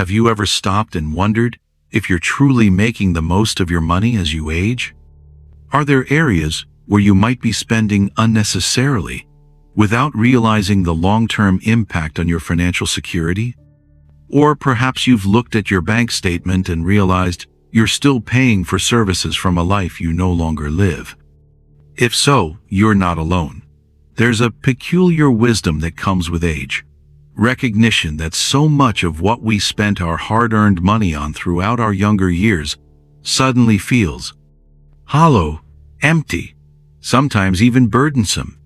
Have you ever stopped and wondered if you're truly making the most of your money as you age? Are there areas where you might be spending unnecessarily without realizing the long-term impact on your financial security? Or perhaps you've looked at your bank statement and realized you're still paying for services from a life you no longer live. If so, you're not alone. There's a peculiar wisdom that comes with age. Recognition that so much of what we spent our hard-earned money on throughout our younger years suddenly feels hollow, empty, sometimes even burdensome.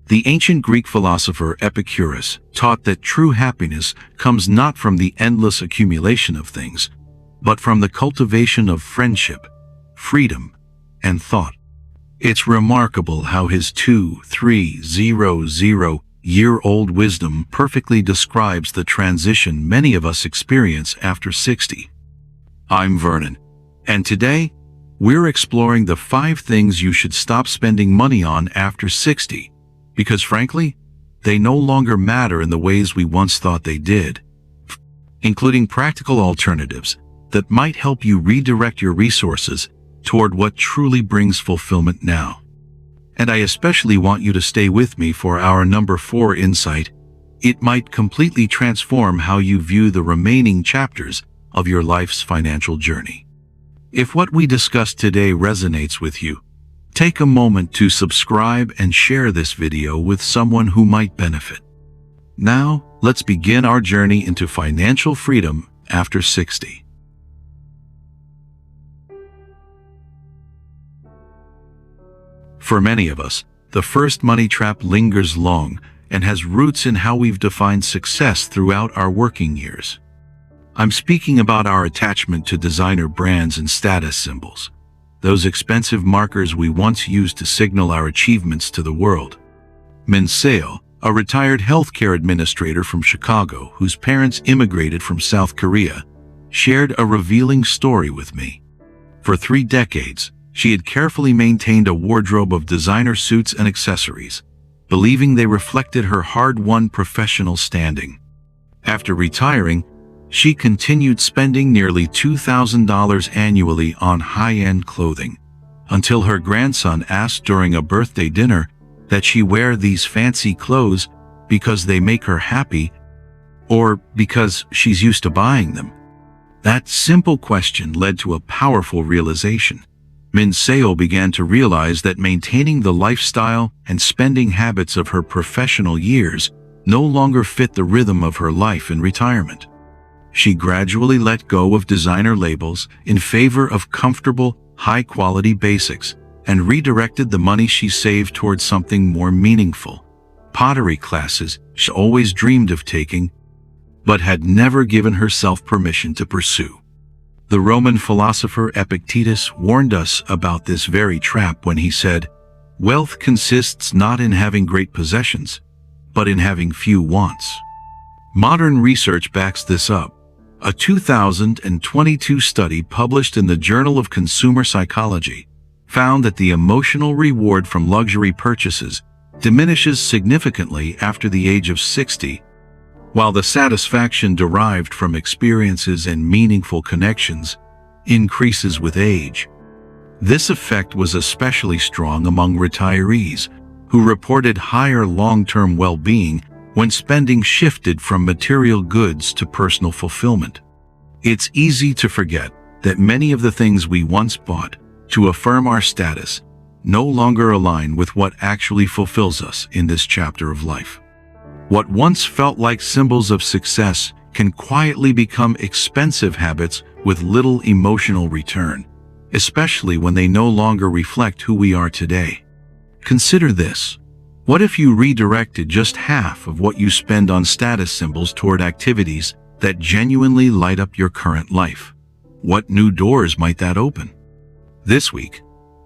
The ancient Greek philosopher Epicurus taught that true happiness comes not from the endless accumulation of things, but from the cultivation of friendship, freedom, and thought. It's remarkable how his 2300-year-old wisdom perfectly describes the transition many of us experience after 60. I'm Vernon, and today, we're exploring the 5 things you should stop spending money on after 60, because frankly, they no longer matter in the ways we once thought they did, including practical alternatives that might help you redirect your resources toward what truly brings fulfillment now. And I especially want you to stay with me for our number 4 insight. It might completely transform how you view the remaining chapters of your life's financial journey. If what we discussed today resonates with you, take a moment to subscribe and share this video with someone who might benefit. Now, let's begin our journey into financial freedom after 60. For many of us, the first money trap lingers long and has roots in how we've defined success throughout our working years. I'm speaking about our attachment to designer brands and status symbols, those expensive markers we once used to signal our achievements to the world. Min Seo, a retired healthcare administrator from Chicago whose parents immigrated from South Korea, shared a revealing story with me. For 3 decades, she had carefully maintained a wardrobe of designer suits and accessories, believing they reflected her hard-won professional standing. After retiring, she continued spending nearly $2,000 annually on high-end clothing, until her grandson asked during a birthday dinner that she wear these fancy clothes because they make her happy, or because she's used to buying them. That simple question led to a powerful realization. Min Seo began to realize that maintaining the lifestyle and spending habits of her professional years no longer fit the rhythm of her life in retirement. She gradually let go of designer labels in favor of comfortable, high-quality basics and redirected the money she saved towards something more meaningful: pottery classes she always dreamed of taking, but had never given herself permission to pursue. The Roman philosopher Epictetus warned us about this very trap when he said, "Wealth consists not in having great possessions, but in having few wants." Modern research backs this up. A 2022 study published in the Journal of Consumer Psychology found that the emotional reward from luxury purchases diminishes significantly after the age of 60, while the satisfaction derived from experiences and meaningful connections increases with age. This effect was especially strong among retirees, who reported higher long-term well-being when spending shifted from material goods to personal fulfillment. It's easy to forget that many of the things we once bought to affirm our status no longer align with what actually fulfills us in this chapter of life. What once felt like symbols of success can quietly become expensive habits with little emotional return, especially when they no longer reflect who we are today. Consider this. What if you redirected just half of what you spend on status symbols toward activities that genuinely light up your current life? What new doors might that open? This week,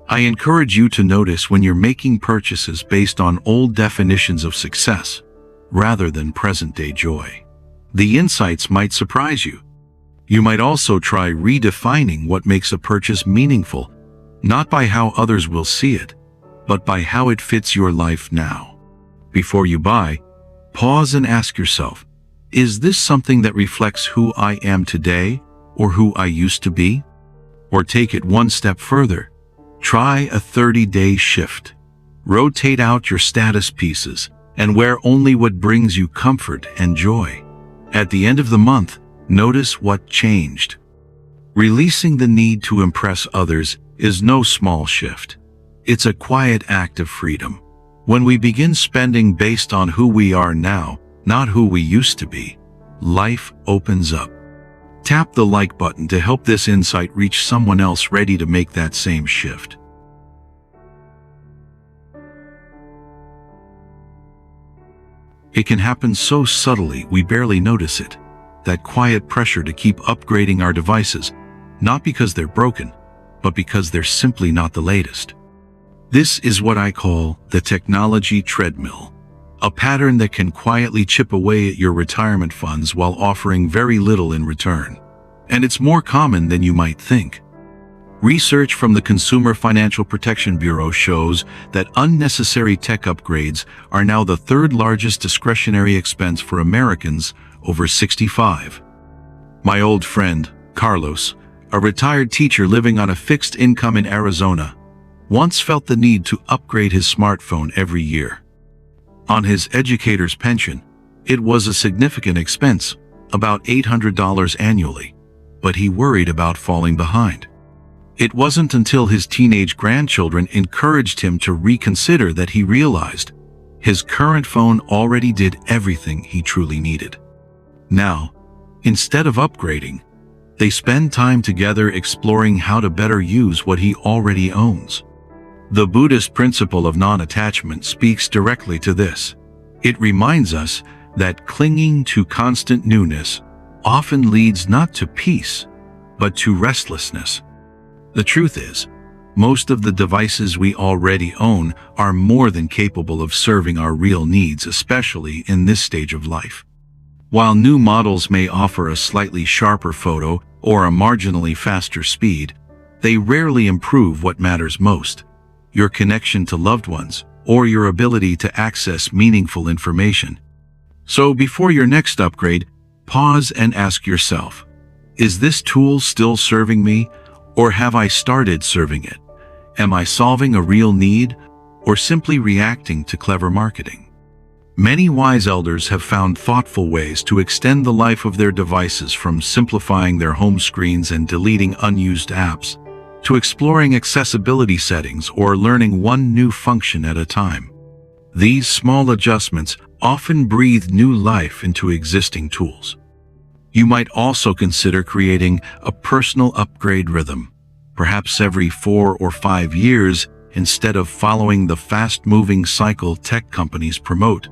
I encourage you to notice when you're making purchases based on old definitions of success, rather than present-day joy. The insights might surprise you. You might also try redefining what makes a purchase meaningful, not by how others will see it, but by how it fits your life now. Before you buy, pause and ask yourself, Is this something that reflects who I am today or who I used to be? Or take it one step further. Try a 30-day shift. Rotate out your status pieces and wear only what brings you comfort and joy. At the end of the month, notice what changed. Releasing the need to impress others is no small shift. It's a quiet act of freedom. When we begin spending based on who we are now, not who we used to be, life opens up. Tap the like button to help this insight reach someone else ready to make that same shift. It can happen so subtly we barely notice it. That quiet pressure to keep upgrading our devices, not because they're broken, but because they're simply not the latest. This is what I call the technology treadmill, a pattern that can quietly chip away at your retirement funds while offering very little in return. And it's more common than you might think. Research from the Consumer Financial Protection Bureau shows that unnecessary tech upgrades are now the third largest discretionary expense for Americans over 65. My old friend, Carlos, a retired teacher living on a fixed income in Arizona, once felt the need to upgrade his smartphone every year. On his educator's pension, it was a significant expense, about $800 annually, but he worried about falling behind. It wasn't until his teenage grandchildren encouraged him to reconsider that he realized his current phone already did everything he truly needed. Now, instead of upgrading, they spend time together exploring how to better use what he already owns. The Buddhist principle of non-attachment speaks directly to this. It reminds us that clinging to constant newness often leads not to peace, but to restlessness. The truth is, most of the devices we already own are more than capable of serving our real needs, especially in this stage of life. While new models may offer a slightly sharper photo or a marginally faster speed, they rarely improve what matters most: your connection to loved ones or your ability to access meaningful information. So before your next upgrade, pause and ask yourself, is this tool still serving me, or have I started serving it? Am I solving a real need, or simply reacting to clever marketing? Many wise elders have found thoughtful ways to extend the life of their devices, from simplifying their home screens and deleting unused apps, to exploring accessibility settings or learning one new function at a time. These small adjustments often breathe new life into existing tools. You might also consider creating a personal upgrade rhythm, perhaps every 4 or 5 years, instead of following the fast-moving cycle tech companies promote.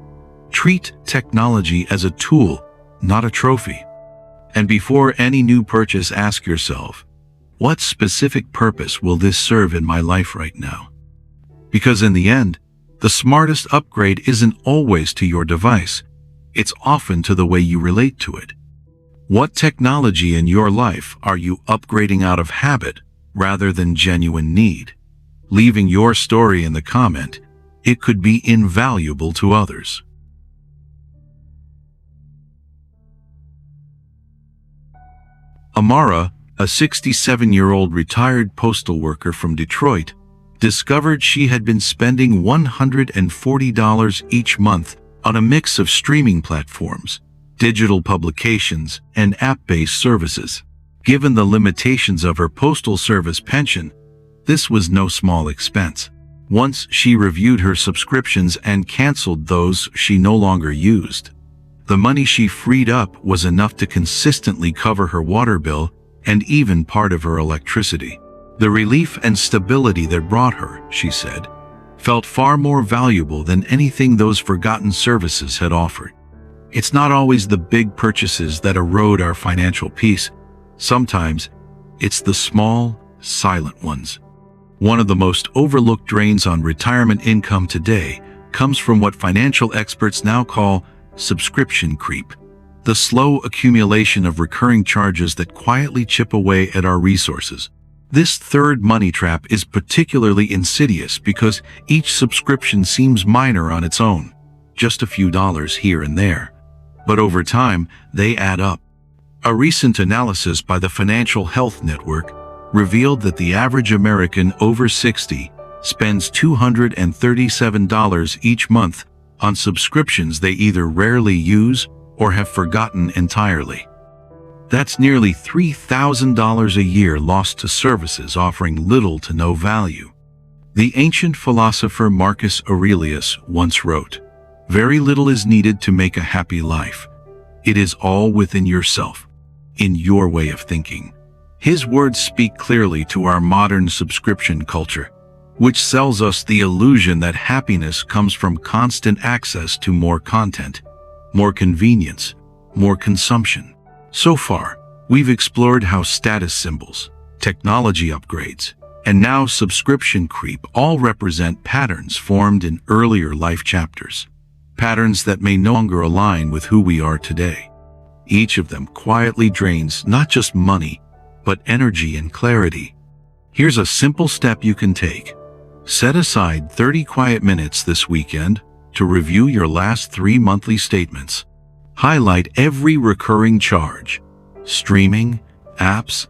Treat technology as a tool, not a trophy. And before any new purchase, ask yourself, what specific purpose will this serve in my life right now? Because in the end, the smartest upgrade isn't always to your device. It's often to the way you relate to it. What technology in your life are you upgrading out of habit rather than genuine need? Leaving your story in the comment, it could be invaluable to others. Amara, a 67-year-old retired postal worker from Detroit, discovered she had been spending $140 each month on a mix of streaming platforms, digital publications, and app-based services. Given the limitations of her postal service pension, this was no small expense. Once she reviewed her subscriptions and canceled those she no longer used, the money she freed up was enough to consistently cover her water bill and even part of her electricity. The relief and stability that brought her, she said, felt far more valuable than anything those forgotten services had offered. It's not always the big purchases that erode our financial peace. Sometimes, it's the small, silent ones. One of the most overlooked drains on retirement income today comes from what financial experts now call subscription creep, the slow accumulation of recurring charges that quietly chip away at our resources. This third money trap is particularly insidious because each subscription seems minor on its own, just a few dollars here and there. But over time, they add up. A recent analysis by the Financial Health Network revealed that the average American over 60 spends $237 each month on subscriptions they either rarely use or have forgotten entirely. That's nearly $3,000 a year lost to services offering little to no value. The ancient philosopher Marcus Aurelius once wrote, "Very little is needed to make a happy life. It is all within yourself, in your way of thinking." His words speak clearly to our modern subscription culture, which sells us the illusion that happiness comes from constant access to more content, more convenience, more consumption. So far, we've explored how status symbols, technology upgrades, and now subscription creep all represent patterns formed in earlier life chapters, patterns that may no longer align with who we are today. Each of them quietly drains not just money, but energy and clarity. Here's a simple step you can take. Set aside 30 quiet minutes this weekend to review your last 3 monthly statements. Highlight every recurring charge: streaming, apps,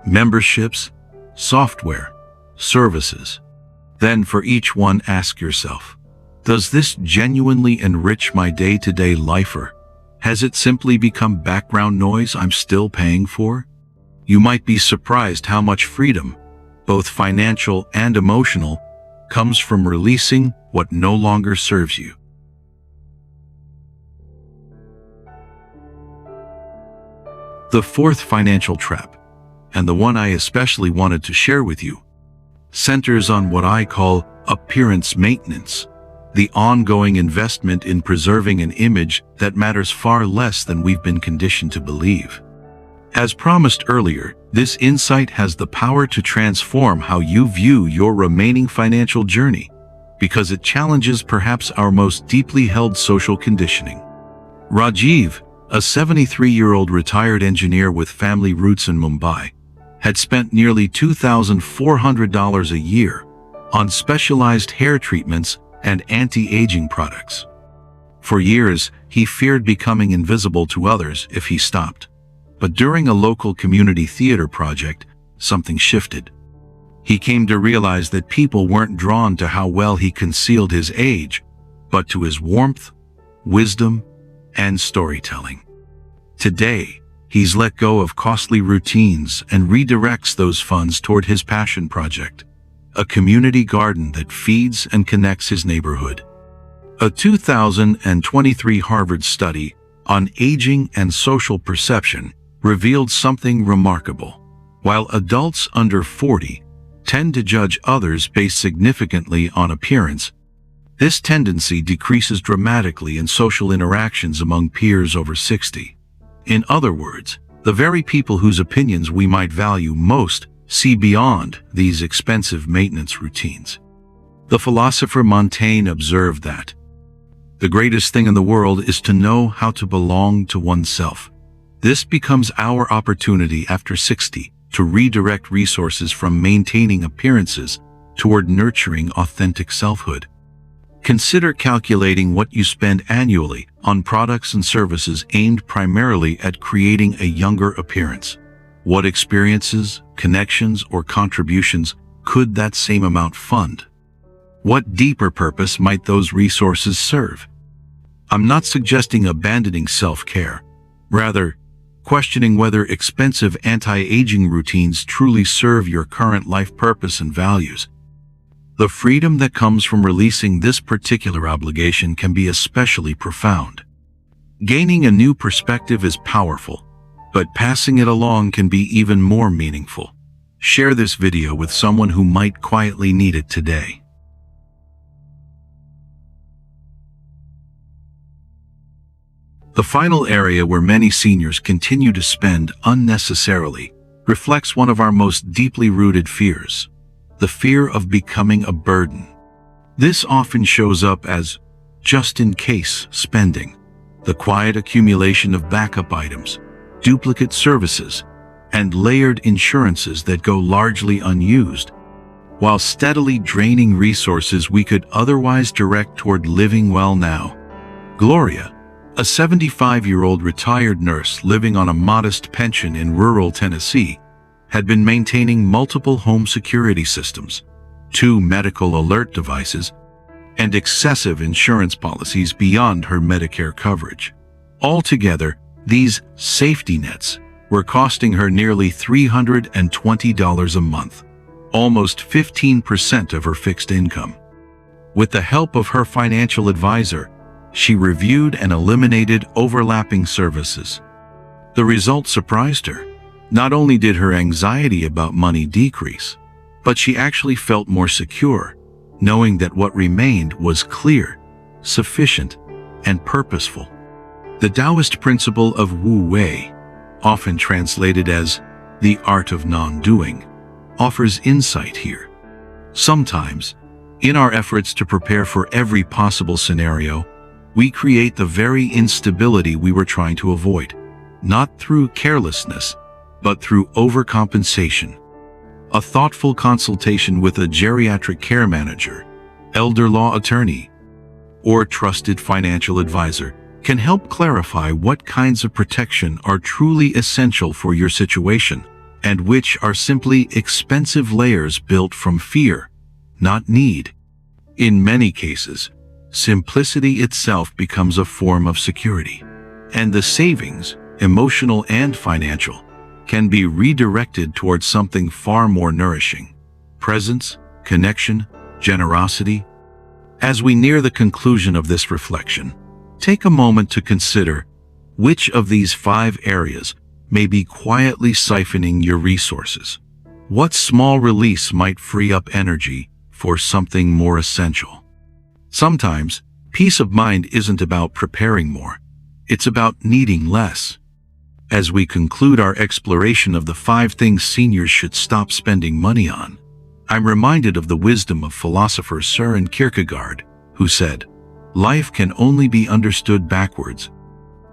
memberships, software, services. Then for each one, ask yourself, does this genuinely enrich my day-to-day life, or has it simply become background noise I'm still paying for? You might be surprised how much freedom, both financial and emotional, comes from releasing what no longer serves you. The fourth financial trap, and the one I especially wanted to share with you, centers on what I call appearance maintenance, the ongoing investment in preserving an image that matters far less than we've been conditioned to believe. As promised earlier, this insight has the power to transform how you view your remaining financial journey, because it challenges perhaps our most deeply held social conditioning. Rajiv, a 73-year-old retired engineer with family roots in Mumbai, had spent nearly $2,400 a year on specialized hair treatments and anti-aging products. For years, he feared becoming invisible to others if he stopped. But during a local community theater project, something shifted. He came to realize that people weren't drawn to how well he concealed his age, but to his warmth, wisdom, and storytelling. Today, he's let go of costly routines and redirects those funds toward his passion project, a community garden that feeds and connects his neighborhood. A 2023 Harvard study on aging and social perception revealed something remarkable. While adults under 40 tend to judge others based significantly on appearance, this tendency decreases dramatically in social interactions among peers over 60. In other words, the very people whose opinions we might value most see beyond these expensive maintenance routines. The philosopher Montaigne observed that the greatest thing in the world is to know how to belong to oneself. This becomes our opportunity after 60 to redirect resources from maintaining appearances toward nurturing authentic selfhood. Consider calculating what you spend annually on products and services aimed primarily at creating a younger appearance. What experiences, connections, or contributions could that same amount fund? What deeper purpose might those resources serve? I'm not suggesting abandoning self-care. Rather, questioning whether expensive anti-aging routines truly serve your current life purpose and values. The freedom that comes from releasing this particular obligation can be especially profound. Gaining a new perspective is powerful, but passing it along can be even more meaningful. Share this video with someone who might quietly need it today. The final area where many seniors continue to spend unnecessarily reflects one of our most deeply rooted fears: the fear of becoming a burden. This often shows up as just-in-case spending, the quiet accumulation of backup items, duplicate services, and layered insurances that go largely unused, while steadily draining resources we could otherwise direct toward living well now. Gloria, A 75-year-old retired nurse living on a modest pension in rural Tennessee had been maintaining multiple home security systems, 2 medical alert devices, and excessive insurance policies beyond her Medicare coverage. Altogether, these safety nets were costing her nearly $320 a month, almost 15% of her fixed income. With the help of her financial advisor, she reviewed and eliminated overlapping services. The result surprised her. Not only did her anxiety about money decrease, but she actually felt more secure, knowing that what remained was clear, sufficient, and purposeful. The Taoist principle of Wu Wei, often translated as the art of non-doing, offers insight here. Sometimes, in our efforts to prepare for every possible scenario, we create the very instability we were trying to avoid, not through carelessness, but through overcompensation. A thoughtful consultation with a geriatric care manager, elder law attorney, or trusted financial advisor can help clarify what kinds of protection are truly essential for your situation and which are simply expensive layers built from fear, not need. In many cases, simplicity itself becomes a form of security, and the savings, emotional and financial, can be redirected towards something far more nourishing: presence, connection, generosity. As we near the conclusion of this reflection, take a moment to consider which of these 5 areas may be quietly siphoning your resources. What small release might free up energy for something more essential? Sometimes, peace of mind isn't about preparing more. It's about needing less. As we conclude our exploration of the 5 things seniors should stop spending money on, I'm reminded of the wisdom of philosopher Søren Kierkegaard, who said, "Life can only be understood backwards,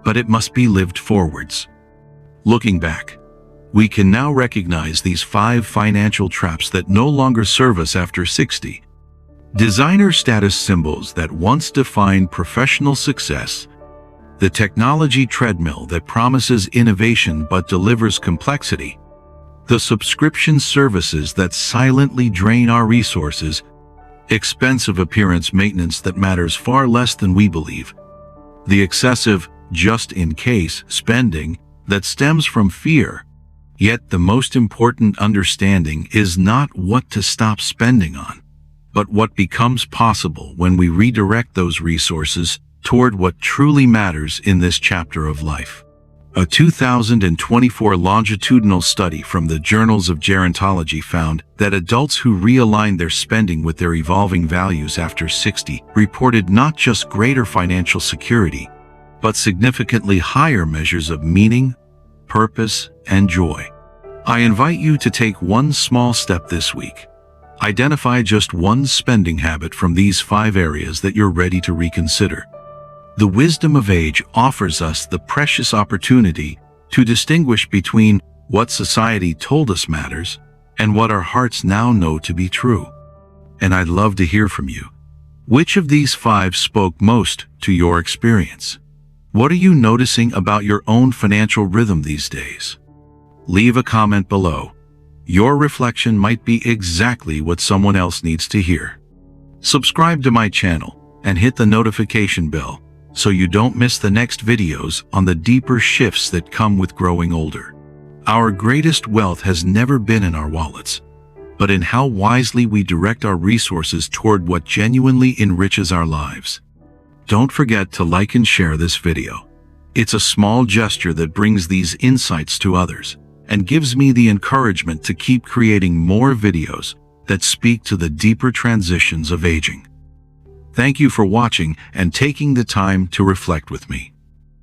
but it must be lived forwards." Looking back, we can now recognize these 5 financial traps that no longer serve us after 60. Designer status symbols that once defined professional success, the technology treadmill that promises innovation but delivers complexity, the subscription services that silently drain our resources, expensive appearance maintenance that matters far less than we believe, the excessive just-in-case spending that stems from fear. Yet the most important understanding is not what to stop spending on, but what becomes possible when we redirect those resources toward what truly matters in this chapter of life. A 2024 longitudinal study from the Journals of Gerontology found that adults who realigned their spending with their evolving values after 60 reported not just greater financial security, but significantly higher measures of meaning, purpose, and joy. I invite you to take one small step this week. Identify just one spending habit from these 5 areas that you're ready to reconsider. The wisdom of age offers us the precious opportunity to distinguish between what society told us matters and what our hearts now know to be true. And I'd love to hear from you. Which of these 5 spoke most to your experience? What are you noticing about your own financial rhythm these days? Leave a comment below. Your reflection might be exactly what someone else needs to hear. Subscribe to my channel and hit the notification bell so you don't miss the next videos on the deeper shifts that come with growing older. Our greatest wealth has never been in our wallets, but in how wisely we direct our resources toward what genuinely enriches our lives. Don't forget to like and share this video. It's a small gesture that brings these insights to others and gives me the encouragement to keep creating more videos that speak to the deeper transitions of aging. Thank you for watching and taking the time to reflect with me.